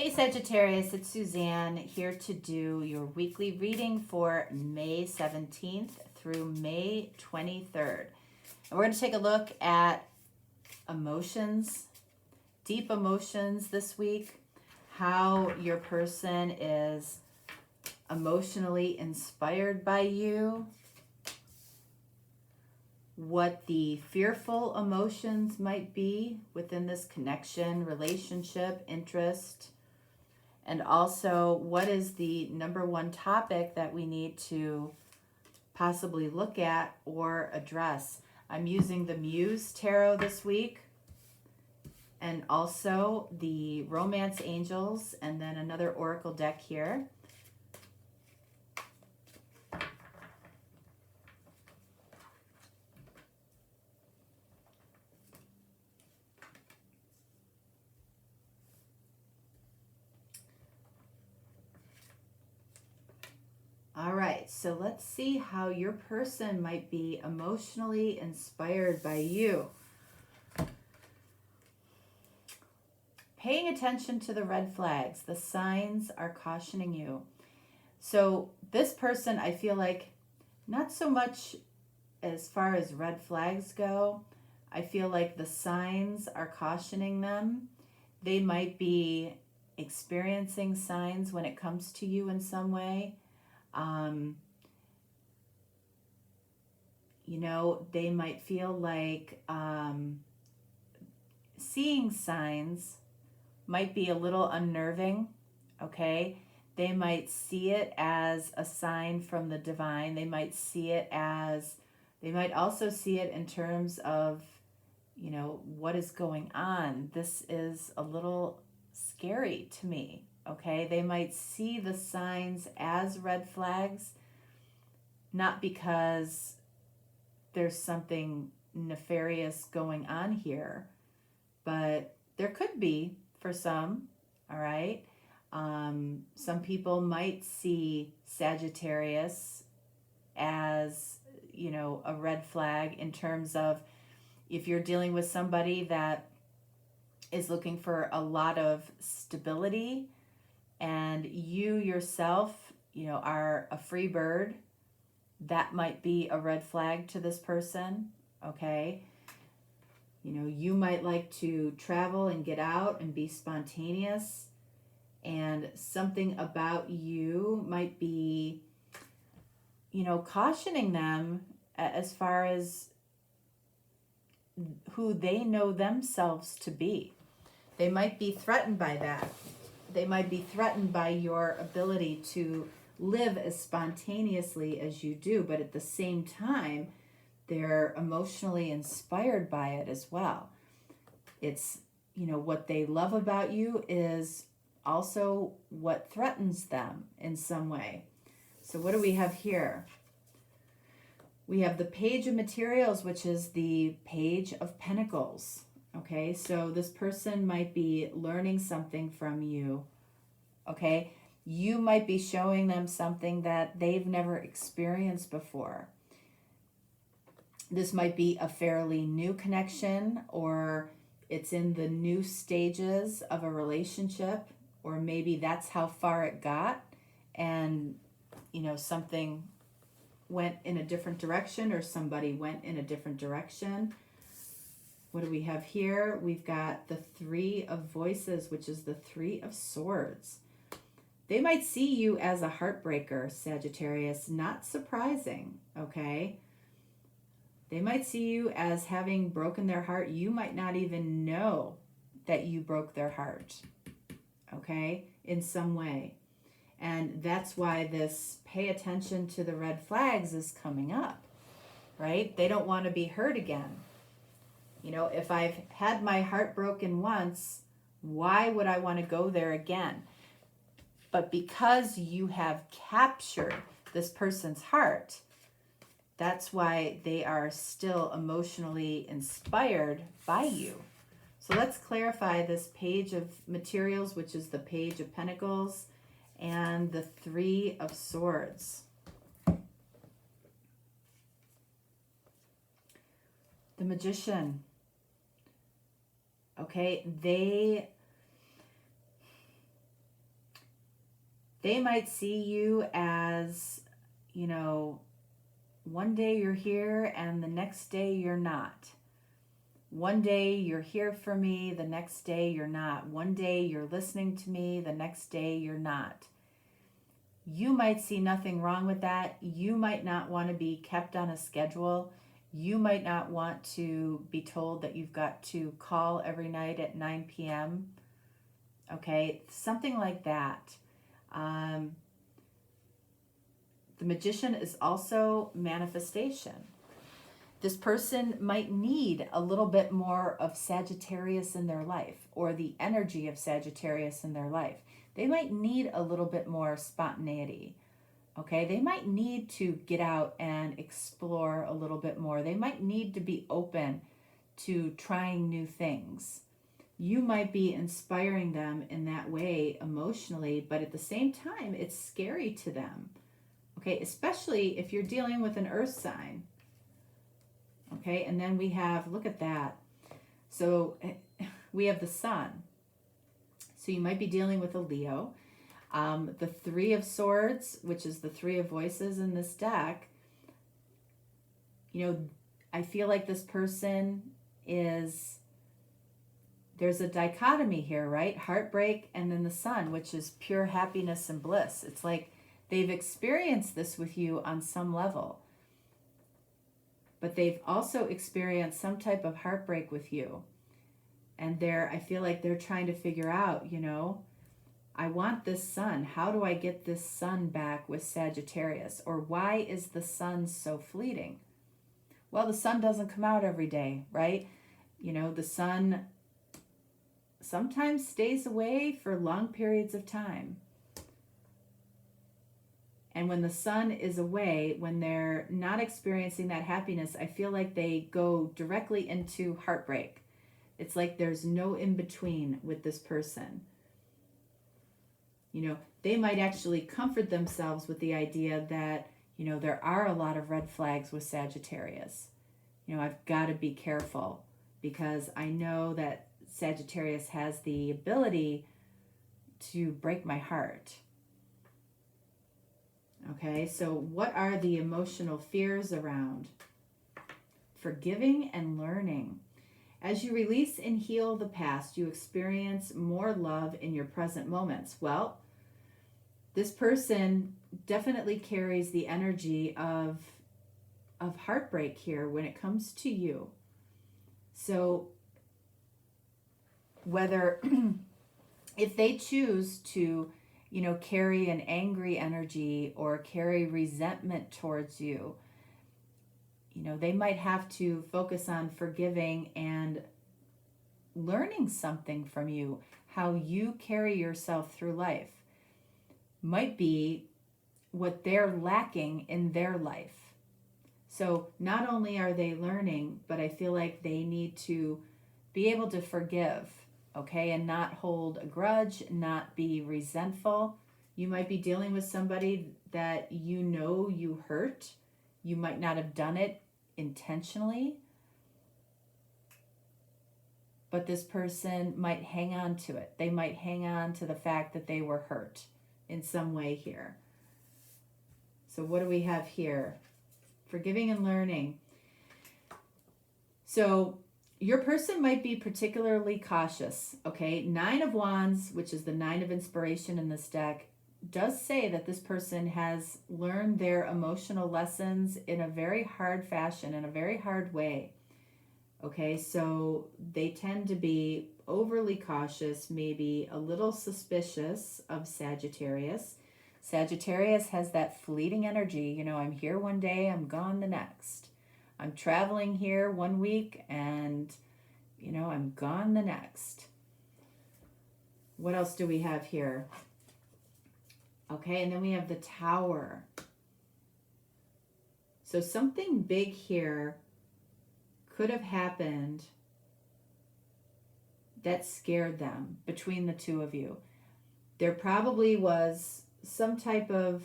Hey Sagittarius, it's Suzanne here to do your weekly reading for May 17th through May 23rd. And we're going to take a look at emotions, deep emotions this week, how your person is emotionally inspired by you, what the fearful emotions might be within this connection, relationship, interest, and also what is the number one topic that we need to possibly look at or address. I'm using the Muse Tarot this week and also the Romance Angels and then another Oracle deck here. All right, so let's see how your person might be emotionally inspired by you. Paying attention to the red flags, the signs are cautioning you. So this person, I feel like, not so much as far as red flags go, I feel like the signs are cautioning them. They might be experiencing signs when it comes to you in some way. They might feel like seeing signs might be a little unnerving, okay? They might see it as a sign from the divine. They might also see it in terms of, what is going on. This is a little scary to me, okay? They might see the signs as red flags, not because there's something nefarious going on here, but there could be for some, all right? Some people might see Sagittarius as, a red flag in terms of if you're dealing with somebody that is looking for a lot of stability and you yourself, are a free bird, that might be a red flag to this person, okay? You might like to travel and get out and be spontaneous, and something about you might be, cautioning them as far as who they know themselves to be. They might be threatened by that. They might be threatened by your ability to live as spontaneously as you do, but at the same time, they're emotionally inspired by it as well. It's, what they love about you is also what threatens them in some way. So what do we have here? We have the Page of Materials, which is the Page of Pentacles. Okay, so this person might be learning something from you. Okay, you might be showing them something that they've never experienced before. This might be a fairly new connection, or it's in the new stages of a relationship, or maybe that's how far it got and, something went in a different direction or somebody went in a different direction. What do we have here? We've got the Three of Voices, which is the Three of Swords. They might see you as a heartbreaker, Sagittarius. Not surprising, okay? They might see you as having broken their heart. You might not even know that you broke their heart, okay, in some way. And that's why this pay attention to the red flags is coming up, right? They don't want to be hurt again. If I've had my heart broken once, why would I want to go there again? But because you have captured this person's heart, that's why they are still emotionally inspired by you. So let's clarify this Page of Materials, which is the Page of Pentacles, and the Three of Swords. The Magician. Okay, they They might see you as, you know, one day you're here and the next day you're not. One day you're here for me, the next day you're not. One day you're listening to me, the next day you're not. You might see nothing wrong with that. You might not want to be kept on a schedule. You might not want to be told that you've got to call every night at 9 p.m. Okay, something like that. The Magician is also manifestation. This person might need a little bit more of Sagittarius in their life, or the energy of Sagittarius in their life. They might need a little bit more spontaneity. Okay, they might need to get out and explore a little bit more. They might need to be open to trying new things. You might be inspiring them in that way emotionally, but at the same time, it's scary to them. Okay, especially if you're dealing with an earth sign. Okay, and then we have, look at that. So we have the sun. So you might be dealing with a Leo. The Three of Swords, which is the Three of Voices in this deck, you know, I feel like this person is, there's a dichotomy here, right? Heartbreak and then the sun, which is pure happiness and bliss. It's like they've experienced this with you on some level, but they've also experienced some type of heartbreak with you. And I feel like they're trying to figure out, you know, I want this sun. How do I get this sun back with Sagittarius? Or why is the sun so fleeting? Well, the sun doesn't come out every day, right? You know, the sun sometimes stays away for long periods of time. And when the sun is away, when they're not experiencing that happiness, I feel like they go directly into heartbreak. It's like there's no in between with this person. You know, they might actually comfort themselves with the idea that, you know, there are a lot of red flags with Sagittarius. You know, I've got to be careful because I know that Sagittarius has the ability to break my heart. Okay, so what are the emotional fears around? Forgiving and learning. As you release and heal the past, you experience more love in your present moments. Well, this person definitely carries the energy of heartbreak here when it comes to you. So whether if they choose to, you know, carry an angry energy or carry resentment towards you, you know, they might have to focus on forgiving and learning something from you. How you carry yourself through life might be what they're lacking in their life. So not only are they learning, but I feel like they need to be able to forgive, okay, and not hold a grudge, not be resentful. You might be dealing with somebody that you know you hurt. You might not have done it intentionally, but this person might hang on to it. They might hang on to the fact that they were hurt in some way here. So what do we have here? Forgiving and learning. So your person might be particularly cautious, okay? Nine of Wands, which is the Nine of Inspiration in this deck, does say that this person has learned their emotional lessons in a very hard fashion, in a very hard way. Okay, so they tend to be overly cautious, maybe a little suspicious of Sagittarius. Sagittarius has that fleeting energy. You know, I'm here one day, I'm gone the next. I'm traveling here one week and, you know, I'm gone the next. What else do we have here? Okay, and then we have the Tower. So something big here could have happened that scared them between the two of you. There probably was some type of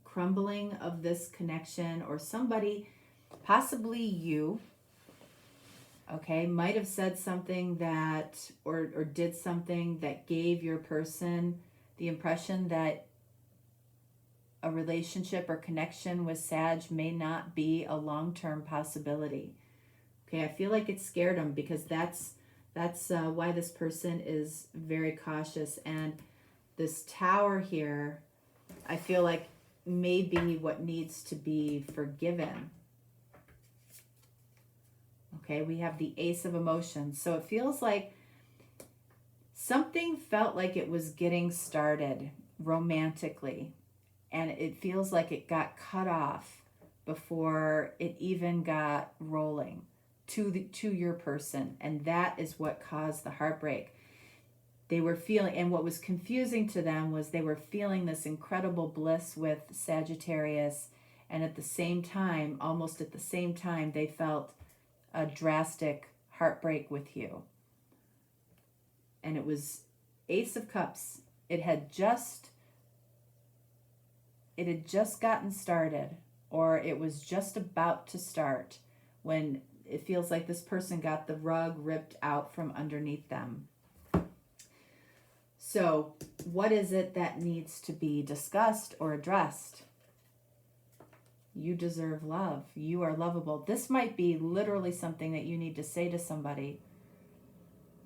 crumbling of this connection, or somebody, possibly you, okay, might have said something that, or did something that gave your person the impression that a relationship or connection with Sag may not be a long-term possibility. Okay, I feel like it scared them because that's why this person is very cautious. And this Tower here, I feel like may be what needs to be forgiven. Okay, we have the Ace of Emotions. So it feels like something felt like it was getting started romantically, and it feels like it got cut off before it even got rolling to your person, and that is what caused the heartbreak. They were feeling, and what was confusing to them was they were feeling this incredible bliss with Sagittarius, and at the same time, almost at the same time, they felt a drastic heartbreak with you. And it was Ace of Cups. It had just gotten started, or it was just about to start when it feels like this person got the rug ripped out from underneath them. So what is it that needs to be discussed or addressed? You deserve love. You are lovable. This might be literally something that you need to say to somebody.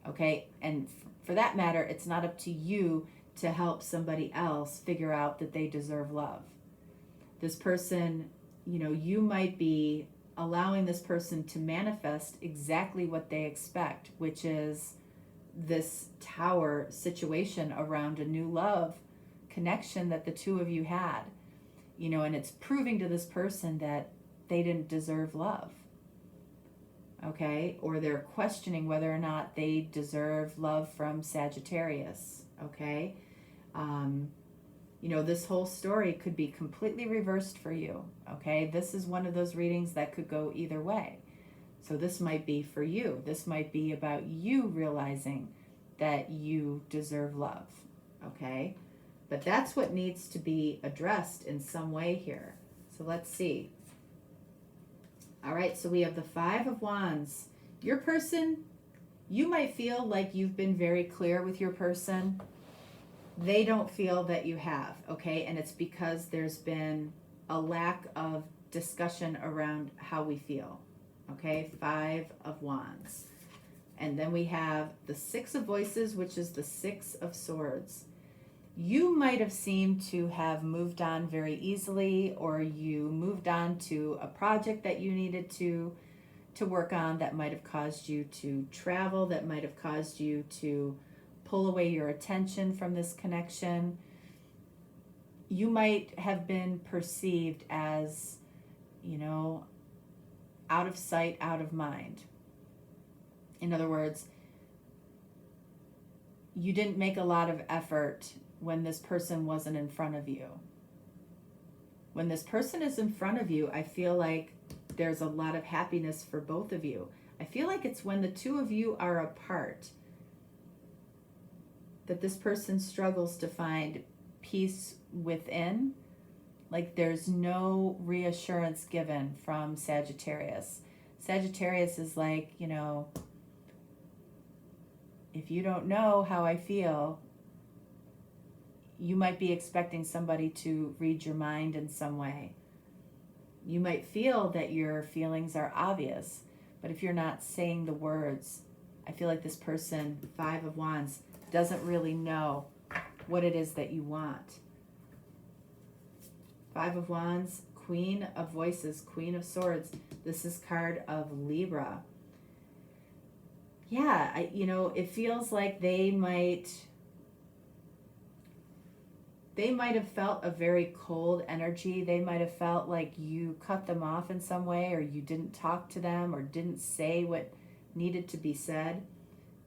Okay? And for that matter, it's not up to you to help somebody else figure out that they deserve love. This person, you might be allowing this person to manifest exactly what they expect, which is this Tower situation around a new love connection that the two of you had, and it's proving to this person that they didn't deserve love. Okay? Or they're questioning whether or not they deserve love from Sagittarius. Okay? This whole story could be completely reversed for you. Okay? This is one of those readings that could go either way. So this might be for you. This might be about you realizing that you deserve love. Okay? But that's what needs to be addressed in some way here. So let's see. All right, so we have the Five of Wands. Your person, you might feel like you've been very clear with your person. They don't feel that you have, okay? And it's because there's been a lack of discussion around how we feel, okay? Five of Wands. And then we have the Six of Voices, which is the Six of Swords. You might have seemed to have moved on very easily, or you moved on to a project that you needed to work on that might have caused you to travel, that might have caused you to pull away your attention from this connection. You might have been perceived as, out of sight, out of mind. In other words, you didn't make a lot of effort when this person wasn't in front of you. When this person is in front of you, I feel like there's a lot of happiness for both of you. I feel like it's when the two of you are apart that this person struggles to find peace within. Like there's no reassurance given from Sagittarius. Sagittarius is like, if you don't know how I feel, you might be expecting somebody to read your mind in some way. You might feel that your feelings are obvious, but if you're not saying the words, I feel like this person, Five of Wands, doesn't really know what it is that you want. Five of Wands, Queen of Voices, Queen of Swords. This is card of Libra. Yeah, it feels like they might have felt a very cold energy. They might have felt like you cut them off in some way, or you didn't talk to them, or didn't say what needed to be said.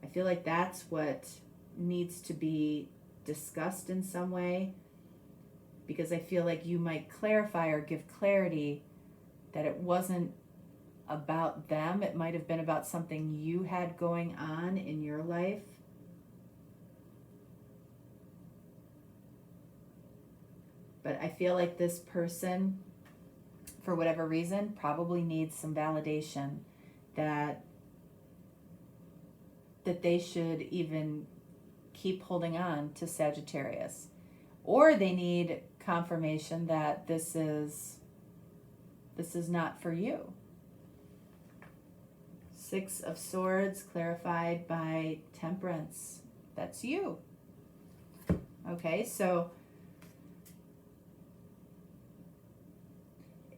I feel like that's what needs to be discussed in some way, because I feel like you might clarify or give clarity that it wasn't about them. It might have been about something you had going on in your life. But I feel like this person, for whatever reason, probably needs some validation that they should even keep holding on to Sagittarius. or they need confirmation that this is not for you. Six of Swords clarified by Temperance. That's you. Okay, so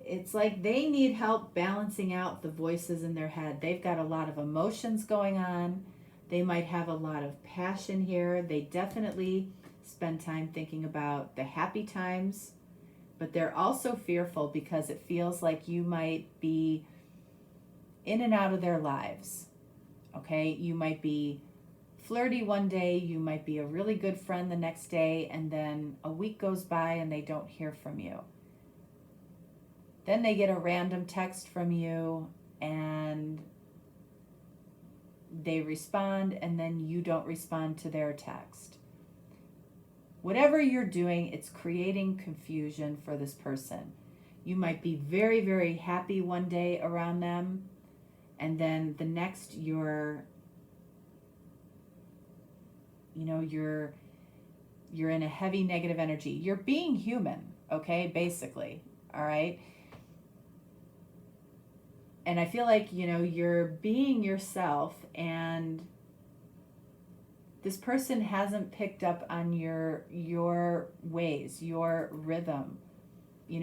it's like they need help balancing out the voices in their head. They've got a lot of emotions going on. They might have a lot of passion here. They definitely spend time thinking about the happy times, but they're also fearful because it feels like you might be in and out of their lives. Okay, you might be flirty one day, you might be a really good friend the next day, and then a week goes by and they don't hear from you. Then they get a random text from you and they respond, and then you don't respond to their text. Whatever you're doing, it's creating confusion for this person. You might be very, very happy one day around them, and then the next you're in a heavy negative energy. You're being human, okay, basically, all right? And I feel like, you're being yourself, and this person hasn't picked up on your ways, your rhythm,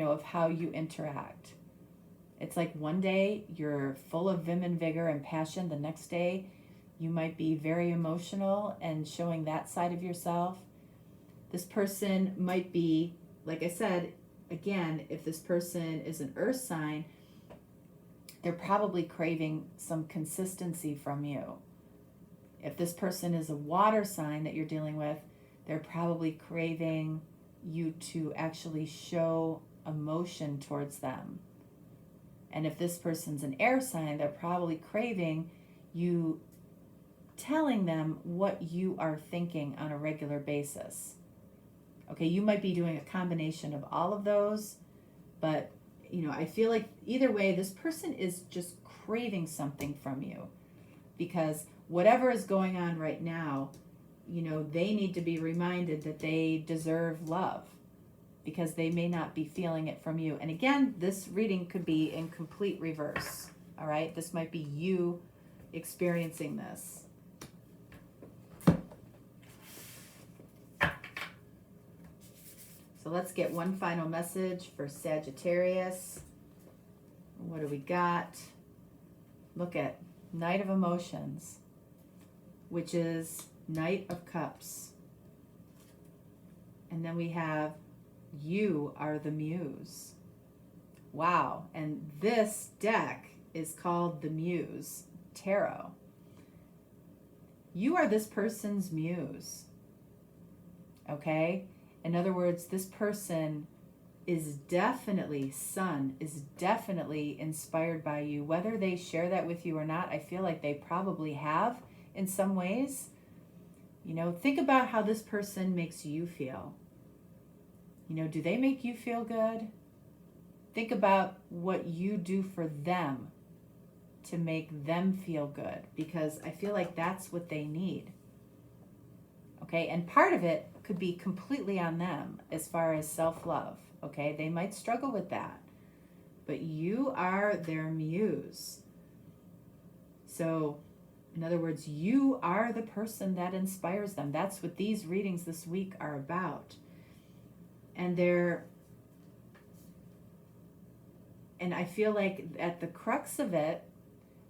of how you interact. It's like one day you're full of vim and vigor and passion. The next day you might be very emotional and showing that side of yourself. This person might be, like I said, again, if this person is an earth sign, they're probably craving some consistency from you. If this person is a water sign that you're dealing with, they're probably craving you to actually show emotion towards them. And if this person's an air sign, they're probably craving you telling them what you are thinking on a regular basis. Okay, you might be doing a combination of all of those, but I feel like either way, this person is just craving something from you, because whatever is going on right now, they need to be reminded that they deserve love, because they may not be feeling it from you. And again, this reading could be in complete reverse. All right, this might be you experiencing this. So let's get one final message for Sagittarius. What do we got? Look at Knight of Emotions, which is Knight of Cups. And then we have You Are the Muse. Wow. And this deck is called the Muse Tarot. You are this person's muse. Okay? In other words, this person is definitely inspired by you. Whether they share that with you or not, I feel like they probably have in some ways. Think about how this person makes you feel. Do they make you feel good? Think about what you do for them to make them feel good, because I feel like that's what they need. Okay, and part of it could be completely on them as far as self-love. Okay, they might struggle with that, but you are their muse. So, in other words, you are the person that inspires them. That's what these readings this week are about. And I feel like at the crux of it,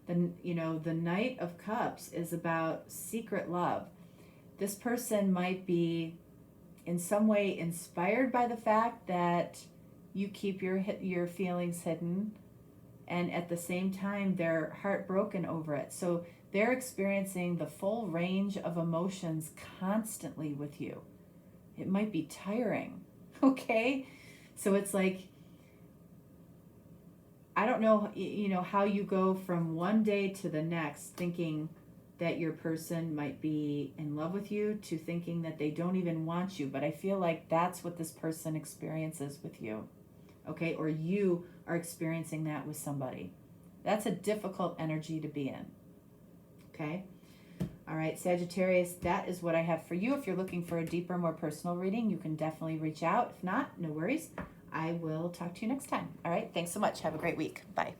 the Knight of Cups is about secret love. This person might be in some way inspired by the fact that you keep your feelings hidden, and at the same time they're heartbroken over it. So they're experiencing the full range of emotions constantly with you. It might be tiring, okay? So it's like, I don't know, how you go from one day to the next thinking that your person might be in love with you to thinking that they don't even want you. But I feel like that's what this person experiences with you, okay? Or you are experiencing that with somebody. That's a difficult energy to be in, okay? All right, Sagittarius, that is what I have for you. If you're looking for a deeper, more personal reading, you can definitely reach out. If not, no worries. I will talk to you next time. All right, thanks so much. Have a great week. Bye.